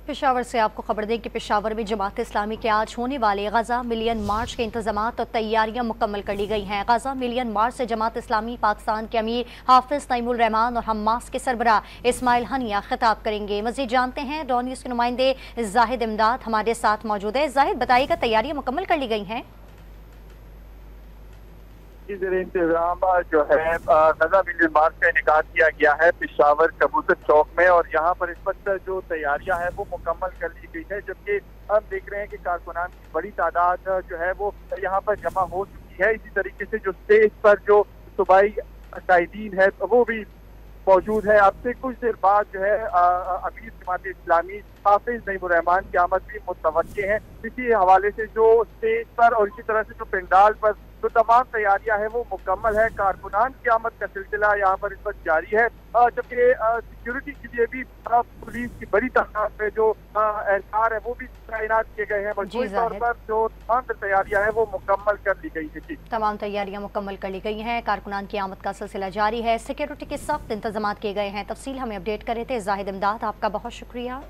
पेशावर से आपको खबर दें कि पेशावर में जमात इस्लामी के आज होने वाले गजा मिलियन मार्च के इंतजामात और तैयारियां मुकम्मल कर ली गई हैं। गजा मिलियन मार्च से जमात इस्लामी पाकिस्तान के अमीर हाफिज नईमुल रहमान और हमास के सरबराह इस्माइल हनिया खिताब करेंगे। मज़ीद जानते हैं डॉन न्यूज़ के नुमाइंदे जाहिद इमदाद हमारे साथ मौजूद है। जाहिद, बताइएगा तैयारियां मुकम्मल कर ली गई हैं? इंतजाम जो है गजा मिलियन मार्च का इनेकाद किया गया है पेशावर कबूतर चौक में, और यहाँ पर इस वक्त जो तैयारियां हैं वो मुकम्मल कर ली गई है। जबकि हम देख रहे हैं कि कारकुनान की बड़ी तादाद जो है वो यहाँ पर जमा हो चुकी है। इसी तरीके से जो स्टेज पर जो सूबाई कायदीन है वो भी मौजूद है। अब से कुछ देर बाद जो है अमीर जमात इस्लामी हाफिज नईमुल रहमान की आमद भी मुतवक्के है। इसी हवाले से जो स्टेज पर और इसी तरह से जो पंडाल पर जो तमाम तैयारियां हैं वो मुकम्मल है। कारकुनान की आमद का सिलसिला यहाँ पर इस वक्त जारी है, जबकि सिक्योरिटी के लिए भी पुलिस की बड़ी तादाद में जो एहलकार है वो भी तैनात किए गए हैं। मजबूरी तौर पर जो तमाम तैयारियां हैं वो मुकम्मल कर ली गई है। तमाम तैयारियां मुकम्मल कर ली गई हैं। कारकुनान की आमद का सिलसिला जारी है। सिक्योरिटी के सख्त इंतजाम किए गए हैं। तफसील हमें अपडेट कर रहे थे जाहिद इमदाद, आपका बहुत शुक्रिया।